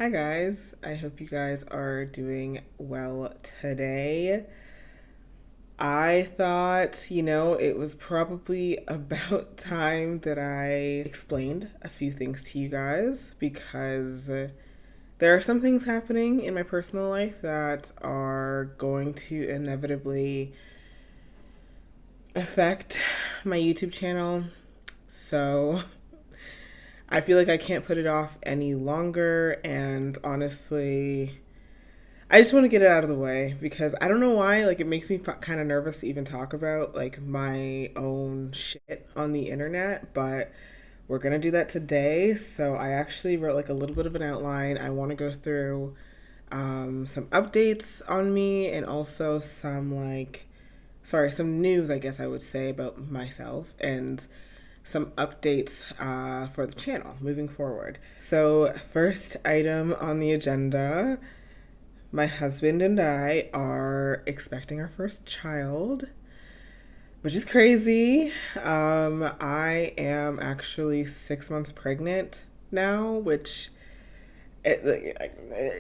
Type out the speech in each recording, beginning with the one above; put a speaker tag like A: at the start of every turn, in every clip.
A: Hi guys, I hope you guys are doing well today. I thought, it was probably about time that I explained a few things to you guys because there are some things happening in my personal life that are going to inevitably affect my YouTube channel. So I feel like I can't put it off any longer, and honestly, I just want to get it out of the way because I don't know why, like, it makes me kind of nervous to even talk about, like, my own shit on the internet, but we're going to do that today. So I actually wrote, like, a little bit of an outline. I want to go through some updates on me and also some news, I guess I would say, about myself and some updates for the channel moving forward. So, first item on the agenda, my husband and I are expecting our first child, which is crazy. I am actually 6 months pregnant now, which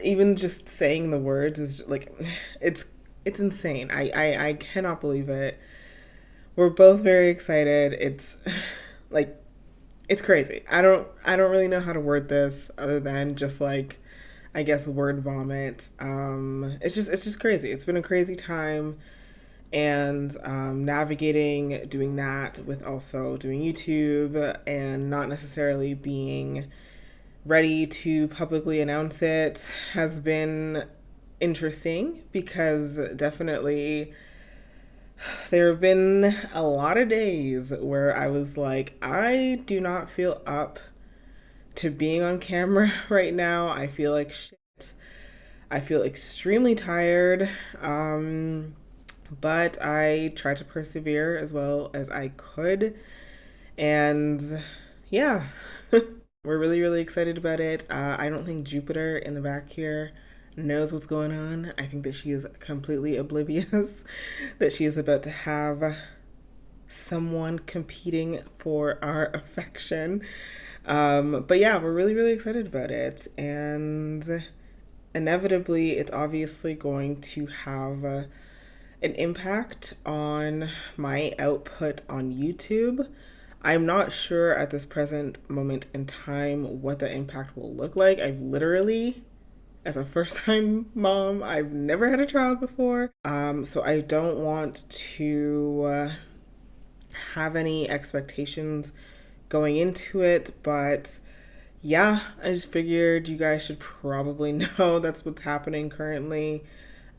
A: even just saying the words is like, it's it's insane. I cannot believe it. We're both very excited. It's like it's crazy. I don't really know how to word this other than just like I guess word vomit. It's just crazy. It's been a crazy time, and navigating doing that with also doing YouTube and not necessarily being ready to publicly announce it has been interesting because definitely there have been a lot of days where I was like, I do not feel up to being on camera right now. I feel like shit. I feel extremely tired. But I tried to persevere as well as I could. And yeah, we're really, really excited about it. I don't think Jupiter in the back here knows what's going on. I think that she is completely oblivious that she is about to have someone competing for our affection. But yeah, we're really, really excited about it. And inevitably, it's obviously going to have an impact on my output on YouTube. I'm not sure at this present moment in time what the impact will look like. I've literally, as a first time mom, I've never had a child before. So I don't want to have any expectations going into it, but yeah, I just figured you guys should probably know that's what's happening currently.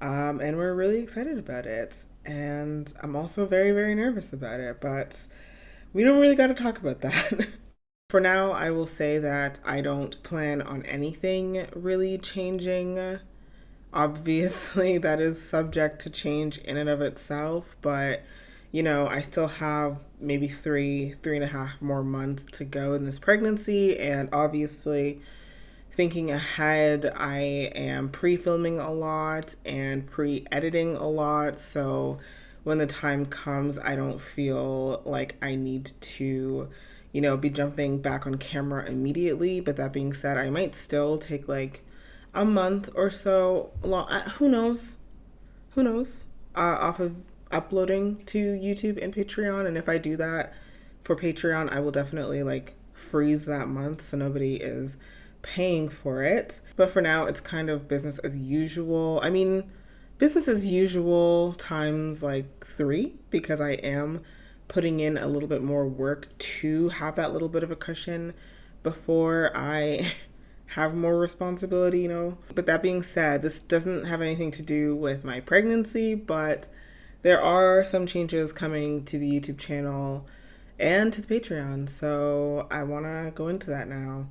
A: And we're really excited about it. And I'm also very, very nervous about it, but we don't really got to talk about that. For now, I will say that I don't plan on anything really changing. Obviously, that is subject to change in and of itself, but I still have maybe 3.5 more months to go in this pregnancy, and obviously, thinking ahead, I am pre filming a lot and pre editing a lot. So when the time comes, I don't feel like I need to, be jumping back on camera immediately. But that being said, I might still take like a month or so. Who knows? Who knows? Off of uploading to YouTube and Patreon. And if I do that for Patreon, I will definitely like freeze that month so nobody is paying for it. But for now, it's kind of business as usual. I mean, business as usual times like three because I am putting in a little bit more work to have that little bit of a cushion before I have more responsibility. But that being said, this doesn't have anything to do with my pregnancy, but there are some changes coming to the YouTube channel and to the Patreon. So I want to go into that now.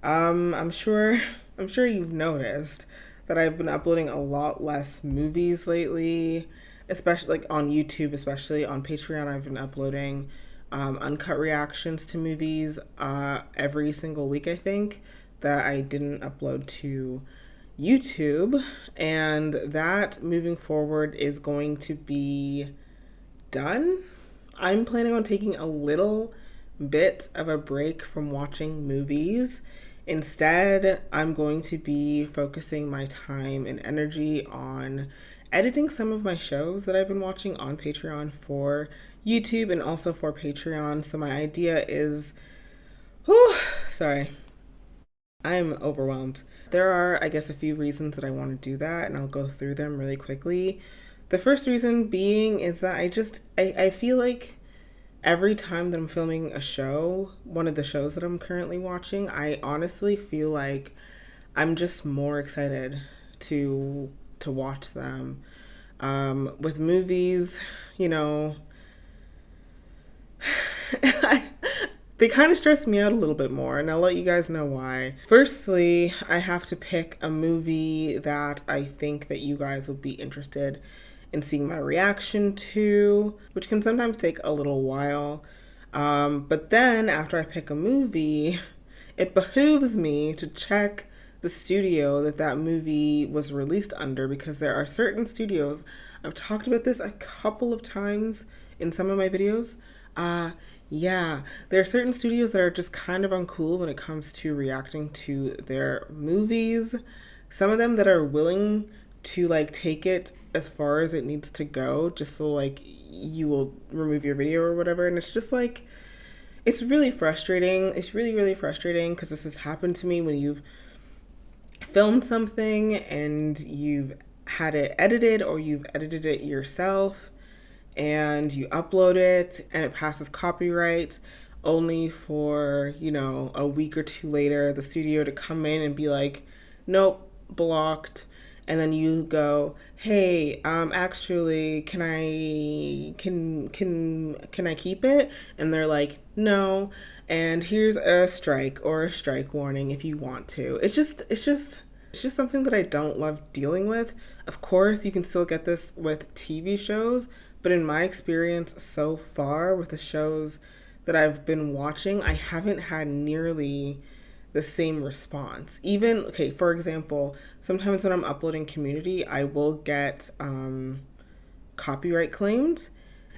A: I'm sure I'm sure you've noticed that I've been uploading a lot less movies lately, especially like on YouTube, especially on Patreon. I've been uploading uncut reactions to movies every single week, I think, that I didn't upload to YouTube. And that moving forward is going to be done. I'm planning on taking a little bit of a break from watching movies Instead, I'm going to be focusing my time and energy on editing some of my shows that I've been watching on Patreon for YouTube and also for Patreon. So my idea is, whew, sorry, I'm overwhelmed. There are, I guess, a few reasons that I want to do that, and I'll go through them really quickly. The first reason being is that I feel like every time that I'm filming a show, one of the shows that I'm currently watching, I honestly feel like I'm just more excited to watch them. With movies, you know, they kind of stress me out a little bit more, and I'll let you guys know why. Firstly, I have to pick a movie that I think that you guys would be interested in seeing my reaction to, which can sometimes take a little while. But then after I pick a movie, it behooves me to check the studio that that movie was released under, because there are certain studios. I've talked about this a couple of times in some of my videos. Uh, yeah, there are certain studios that are just kind of uncool when it comes to reacting to their movies. Some of them that are willing to like take it as far as it needs to go just so like you will remove your video or whatever. And it's just like, it's really frustrating. It's really, really frustrating because this has happened to me when you've filmed something and you've had it edited or you've edited it yourself and you upload it and it passes copyright, only for, you know, a week or two later the studio to come in and be like, nope, blocked. And then you go, hey, actually, can I keep it? And they're like, no, and here's a strike or a strike warning if you want to. It's just something that I don't love dealing with. Of course, you can still get this with TV shows, but in my experience so far with the shows that I've been watching, I haven't had nearly the same response. Even, okay, for example, sometimes when I'm uploading Community, I will get copyright claimed,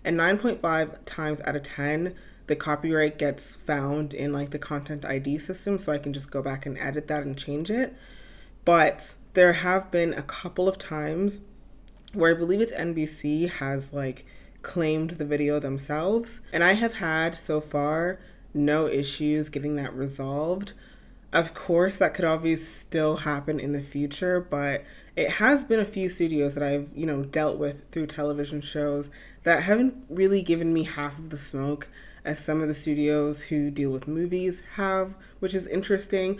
A: and 9.5 times out of 10, the copyright gets found in like the content ID system, so I can just go back and edit that and change it. But there have been a couple of times where I believe it's NBC has like claimed the video themselves, and I have had so far no issues getting that resolved. Of course, that could always still happen in the future, but it has been a few studios that I've, you know, dealt with through television shows that haven't really given me half of the smoke as some of the studios who deal with movies have, which is interesting.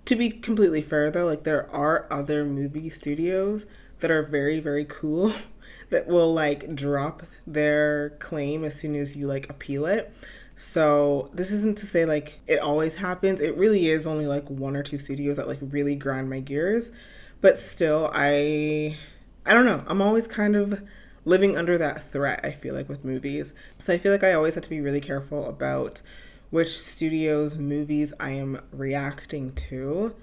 A: To be completely fair though, like there are other movie studios that are very, very cool that will like drop their claim as soon as you like appeal it. So this isn't to say like it always happens. It really is only like one or two studios that like really grind my gears. But still, I don't know. I'm always kind of living under that threat, I feel like, with movies. So I feel like I always have to be really careful about which studio's movies I am reacting to.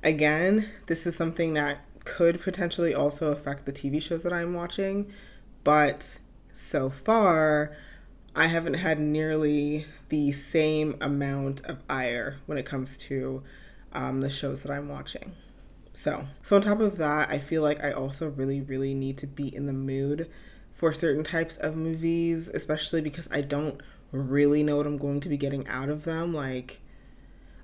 A: Again, this is something that could potentially also affect the TV shows that I'm watching, but so far I haven't had nearly the same amount of ire when it comes to the shows that I'm watching. So on top of that, I feel like I also really, really need to be in the mood for certain types of movies, especially because I don't really know what I'm going to be getting out of them. Like,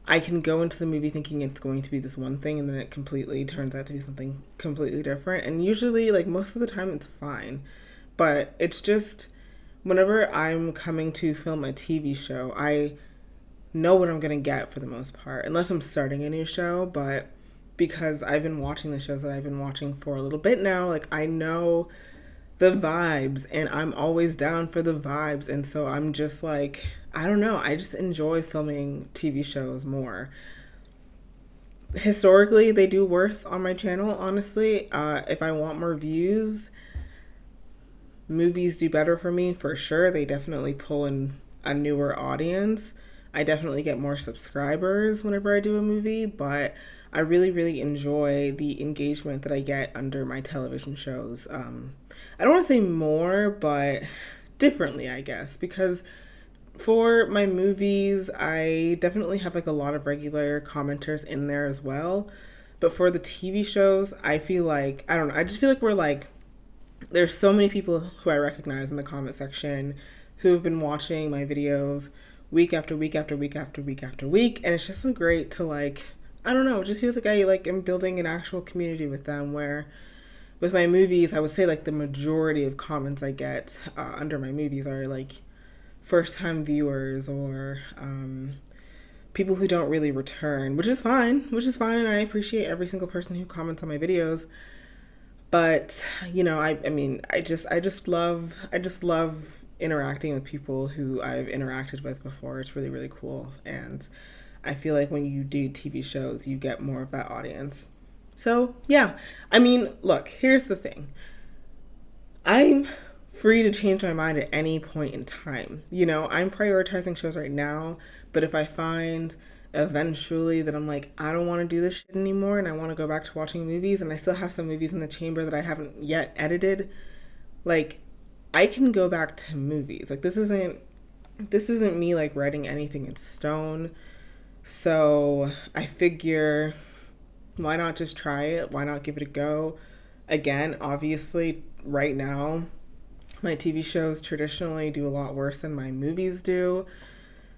A: I can go into the movie thinking it's going to be this one thing, and then it completely turns out to be something completely different. And usually, like, most of the time, it's fine. But it's just, whenever I'm coming to film a TV show, I know what I'm going to get for the most part, unless I'm starting a new show. But because I've been watching the shows that I've been watching for a little bit now, like, I know the vibes, and I'm always down for the vibes. And so I'm just like, I don't know, I just enjoy filming TV shows more. Historically, they do worse on my channel, honestly. If I want more views, movies do better for me for sure. They definitely pull in a newer audience. I definitely get more subscribers whenever I do a movie, but I really, really enjoy the engagement that I get under my television shows. I don't want to say more, but differently, I guess, because For my movies, I definitely have like a lot of regular commenters in there as well. But for the TV shows, I feel like, I don't know, I just feel like we're like, there's so many people who I recognize in the comment section who have been watching my videos week after week after week after week after week. And it's just so great to like, I don't know, it just feels like I like am building an actual community with them where with my movies, I would say like the majority of comments I get under my movies are like first time viewers or people who don't really return, which is fine, and I appreciate every single person who comments on my videos. But you know, I mean, I just love interacting with people who I've interacted with before. It's really really cool, and I feel like when you do TV shows, you get more of that audience. So yeah, I mean, look, here's the thing. I'm free to change my mind at any point in time. You know, I'm prioritizing shows right now, but if I find eventually that I'm like, I don't want to do this shit anymore and I want to go back to watching movies and I still have some movies in the chamber that I haven't yet edited, like I can go back to movies. Like this isn't me like writing anything in stone. So I figure why not just try it? Why not give it a go? Again, obviously, right now, my TV shows traditionally do a lot worse than my movies do,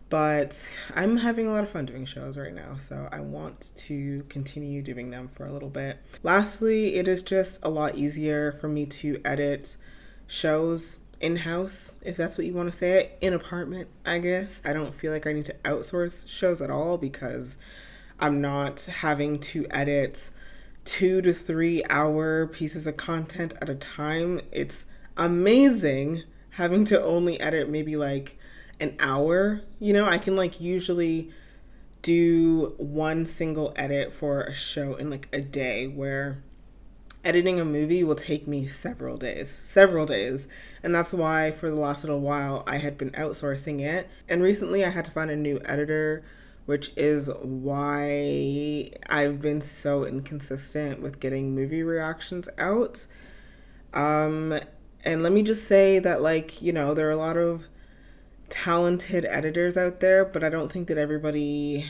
A: but I'm having a lot of fun doing shows right now, so I want to continue doing them for a little bit. Lastly, it is just a lot easier for me to edit shows in-house, if that's what you want to say it, in apartment, I guess. I don't feel like I need to outsource shows at all because I'm not having to edit 2 to 3 hour pieces of content at a time. It's amazing having to only edit maybe like an hour. You know, I can like usually do one single edit for a show in like a day, where editing a movie will take me several days. And that's why for the last little while I had been outsourcing it. And recently I had to find a new editor, which is why I've been so inconsistent with getting movie reactions out. Um, and let me just say that, like, you know, there are a lot of talented editors out there, but I don't think that everybody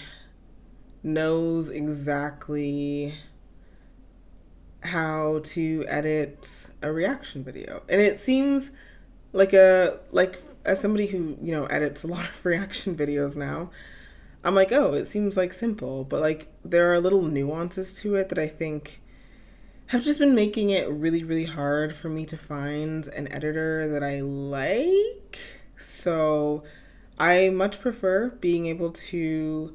A: knows exactly how to edit a reaction video. And it seems like as somebody who, you know, edits a lot of reaction videos now, I'm like, oh, it seems like simple, but like there are little nuances to it that I think have just been making it really, really hard for me to find an editor that I like. So I much prefer being able to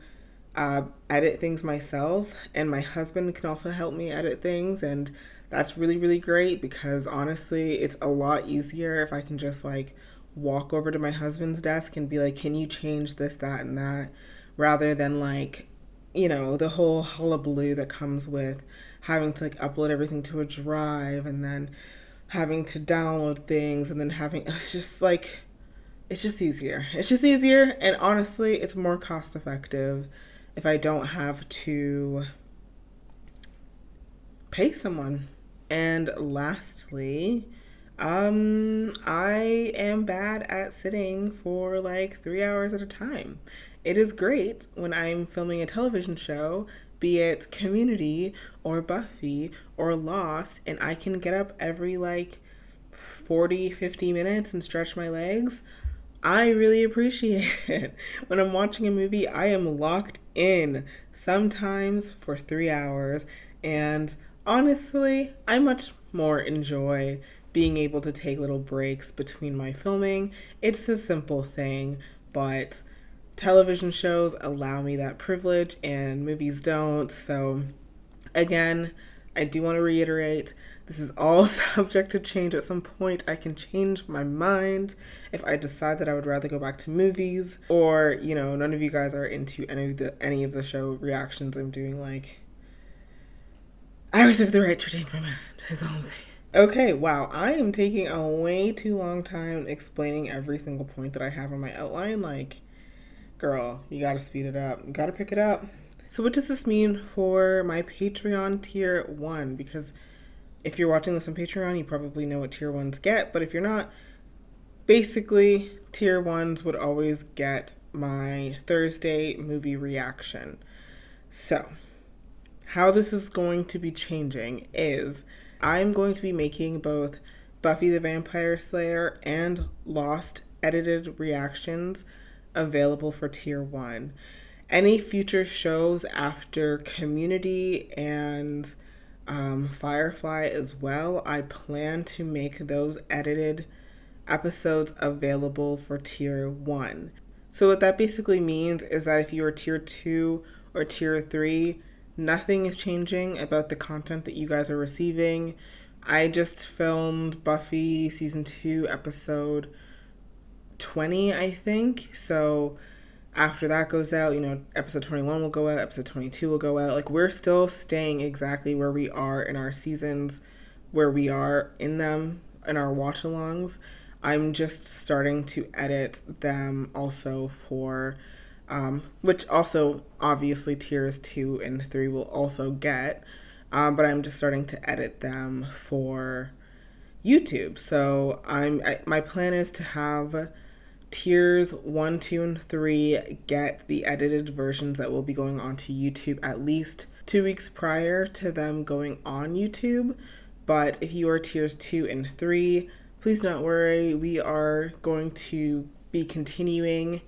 A: edit things myself, and my husband can also help me edit things, and that's really, really great because honestly, it's a lot easier if I can just like walk over to my husband's desk and be like, can you change this, that, and that, rather than like, you know, the whole hullabaloo that comes with having to like upload everything to a drive and then having to download things and then having, it's just like, it's just easier. It's just easier, and honestly, it's more cost effective if I don't have to pay someone. And lastly, I am bad at sitting for like 3 hours at a time. It is great when I'm filming a television show, be it Community or Buffy or Lost, and I can get up every like 40, 50 minutes and stretch my legs. I really appreciate it. When I'm watching a movie, I am locked in, sometimes for 3 hours. And honestly, I much more enjoy being able to take little breaks between my filming. It's a simple thing, but television shows allow me that privilege and movies don't. So, again, I do want to reiterate, this is all subject to change at some point. I can change my mind if I decide that I would rather go back to movies, or, you know, none of you guys are into any of the show reactions I'm doing. Like, I reserve the right to change my mind, is all I'm saying. Okay, wow, I am taking a way too long time explaining every single point that I have on my outline. Like, girl, you gotta speed it up. You gotta pick it up. So what does this mean for my Patreon tier 1? Because if you're watching this on Patreon, you probably know what tier 1s get. But if you're not, basically, tier ones would always get my Thursday movie reaction. So, how this is going to be changing is I'm going to be making both Buffy the Vampire Slayer and Lost edited reactions available for tier 1. Any future shows after Community and Firefly as well, I plan to make those edited episodes available for tier 1. So, what that basically means is that if you are tier 2 or tier 3, nothing is changing about the content that you guys are receiving. I just filmed Buffy season 2 episode 20, I think. So after that goes out, episode 21 will go out, episode 22 will go out. Like, we're still staying exactly where we are in our seasons, where we are in them, in our watch alongs. I'm just starting to edit them also for, which also obviously tiers 2 and 3 will also get, but I'm just starting to edit them for YouTube. So my plan is to have tiers 1, 2, and 3 get the edited versions that will be going onto YouTube at least 2 weeks prior to them going on YouTube. But if you are tiers 2 and 3, please don't worry. We are going to be continuing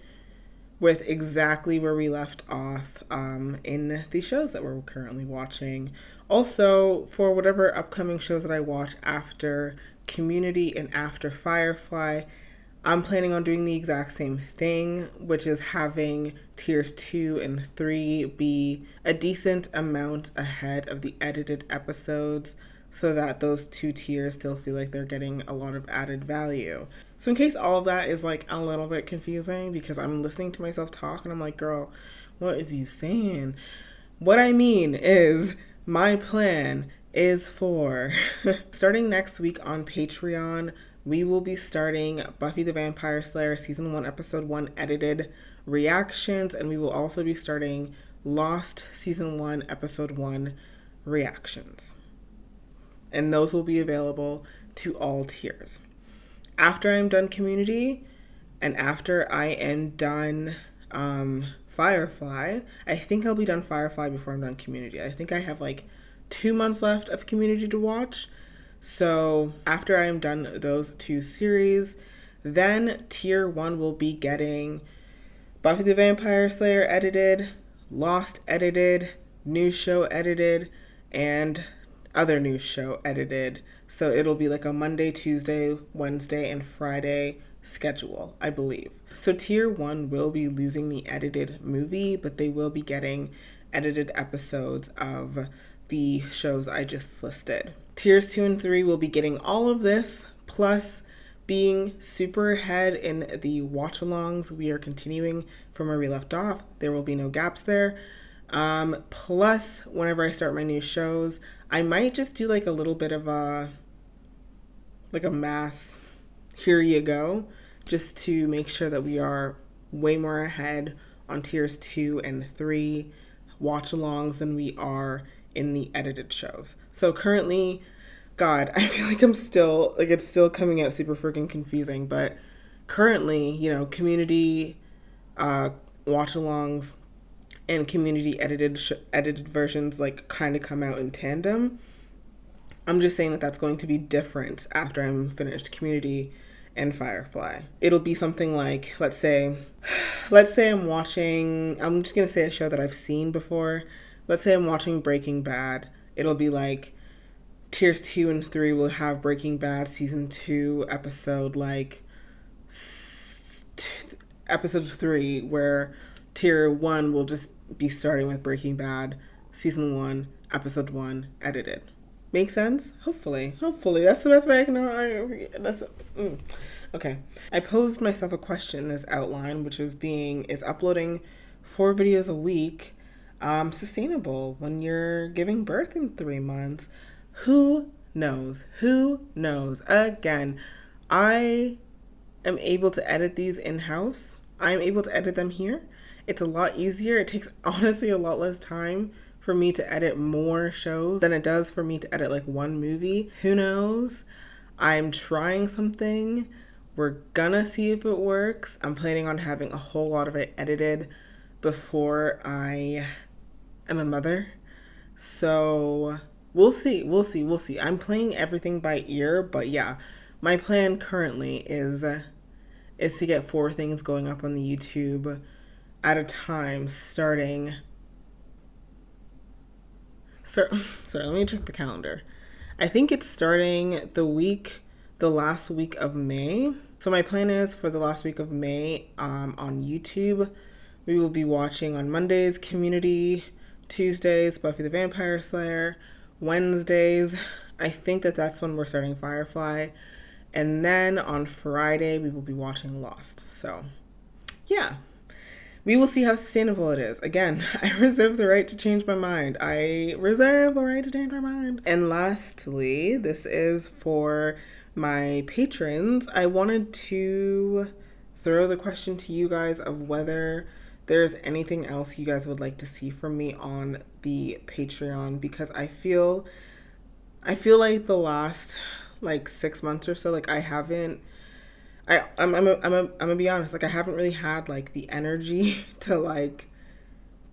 A: with exactly where we left off in the shows that we're currently watching. Also, for whatever upcoming shows that I watch after Community and after Firefly, I'm planning on doing the exact same thing, which is having tiers 2 and 3 be a decent amount ahead of the edited episodes so that those 2 tiers still feel like they're getting a lot of added value. So in case all of that is like a little bit confusing because I'm listening to myself talk and I'm like, girl, what is you saying? What I mean is my plan is for starting next week on Patreon, we will be starting Buffy the Vampire Slayer Season 1, Episode 1 edited reactions, and we will also be starting Lost Season 1, Episode 1 reactions. And those will be available to all tiers. After I'm done Community, and after I am done Firefly, I think I'll be done Firefly before I'm done Community. I think I have like 2 months left of Community to watch. So after I am done those 2 series, then tier 1 will be getting Buffy the Vampire Slayer edited, Lost edited, new show edited, and other new show edited. So it'll be like a Monday, Tuesday, Wednesday, and Friday schedule, I believe. So tier 1 will be losing the edited movie, but they will be getting edited episodes of the shows I just listed. Tiers 2 and 3 will be getting all of this, plus being super ahead in the watch-alongs. We are continuing from where we left off. There will be no gaps there. Plus, whenever I start my new shows, I might just do like a little bit of a mass here you go, just to make sure that we are way more ahead on tiers 2 and 3 watch-alongs than we are in the edited shows. So currently, God, I feel like it's still coming out super freaking confusing, but currently, Community watch-alongs and Community edited versions like kind of come out in tandem. I'm just saying that that's going to be different after I'm finished Community and Firefly. It'll be something like, let's say I'm just going to say a show that I've seen before. Let's say I'm watching Breaking Bad. It'll be like tiers 2 and 3 will have Breaking Bad season 2 episode episode 3, where tier 1 will just be starting with Breaking Bad season 1 episode 1 edited. Make sense? Hopefully that's the best way I can know. Okay. I posed myself a question in this outline, which is uploading 4 videos a week sustainable when you're giving birth in 3 months? Who knows? Again, I am able to edit these in-house. I'm able to edit them here. It's a lot easier. It takes honestly a lot less time for me to edit more shows than it does for me to edit like one movie. Who knows? I'm trying something We're gonna see if it works. I'm planning on having a whole lot of it edited before I am a mother. So we'll see. We'll see. We'll see. I'm playing everything by ear, but yeah, my plan currently is to get 4 things going up on the YouTube at a time starting start sorry, let me check the calendar. I think it's starting the last week of May. So my plan is for the last week of May on YouTube, we will be watching on Mondays Community, Tuesdays Buffy the Vampire Slayer, Wednesdays I think that's when we're starting Firefly, and then on Friday we will be watching Lost. So yeah, we will see how sustainable it is. Again, I reserve the right to change my mind. I reserve the right to change my mind. And lastly, this is for my patrons. I wanted to throw the question to you guys of whether there's anything else you guys would like to see from me on the Patreon, because I feel like the last like 6 months or so, like I haven't I'm gonna be honest, like I haven't really had like the energy to like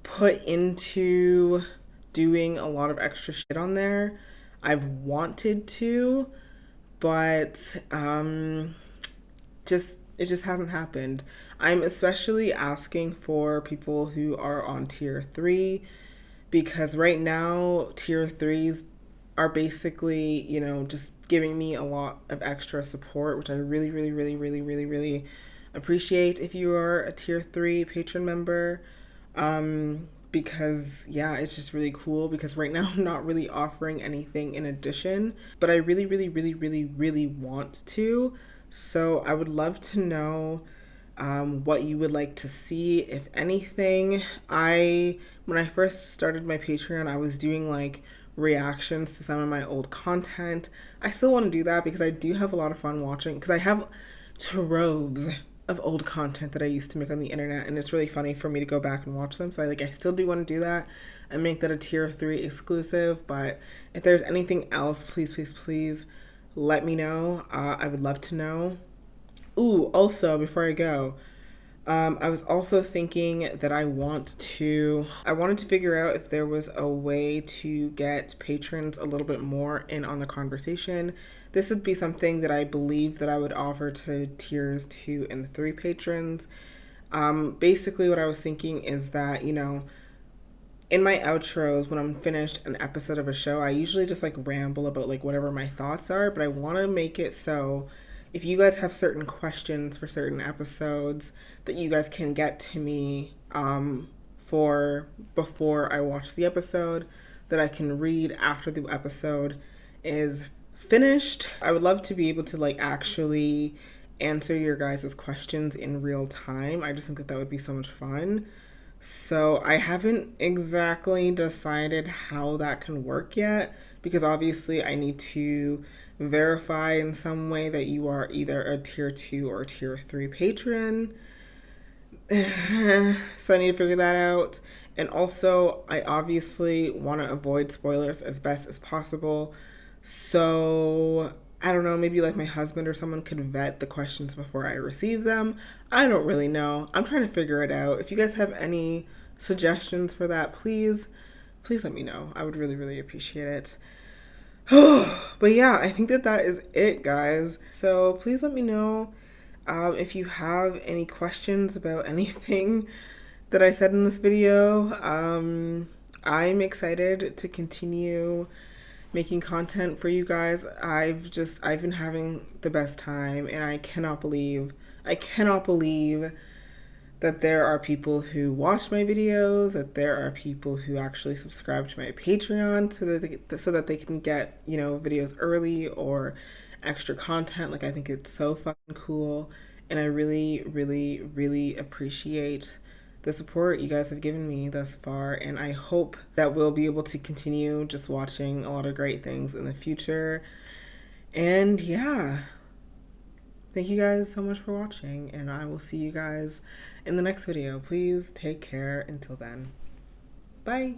A: put into doing a lot of extra shit on there. I've wanted to, but just it just hasn't happened. I'm especially asking for people who are on tier 3, because right now tier 3s are basically, just giving me a lot of extra support, which I really, really, really, really, really, really appreciate if you are a tier 3 patron member. Because yeah, it's just really cool, because right now I'm not really offering anything in addition, but I really, really, really, really, really want to. So I would love to know what you would like to see, if anything. When I first started my Patreon, I was doing like reactions to some of my old content. I still want to do that because I do have a lot of fun watching, because I have troves of old content that I used to make on the internet, and it's really funny for me to go back and watch them. So I still do want to do that and make that a tier 3 exclusive. But if there's anything else, please, please, please let me know. I would love to know. Ooh, also before I go, I was also thinking that I wanted to figure out if there was a way to get patrons a little bit more in on the conversation. This would be something that I believe that I would offer to tiers 2 and 3 patrons. Basically what I was thinking is that, in my outros, when I'm finished an episode of a show, I usually just like ramble about like whatever my thoughts are, but I want to make it so if you guys have certain questions for certain episodes, that you guys can get to me for before I watch the episode, that I can read after the episode is finished. I would love to be able to like actually answer your guys' questions in real time. I just think that that would be so much fun. So I haven't exactly decided how that can work yet, because obviously I need to verify in some way that you are either a tier 2 or tier 3 patron. So I need to figure that out. And also, I obviously want to avoid spoilers as best as possible. So I don't know, maybe like my husband or someone could vet the questions before I receive them. I don't really know. I'm trying to figure it out. If you guys have any suggestions for that, please let me know. I would really, really appreciate it. But yeah, I think that is it, guys. So please let me know if you have any questions about anything that I said in this video. I'm excited to continue making content for you guys. I've been having the best time, and I cannot believe that there are people who watch my videos, that there are people who actually subscribe to my Patreon so that they can get, videos early or extra content. Like, I think it's so fucking cool, and I really, really, really appreciate the support you guys have given me thus far, and I hope that we'll be able to continue just watching a lot of great things in the future. And yeah, thank you guys so much for watching, and I will see you guys in the next video. Please take care until then. Bye.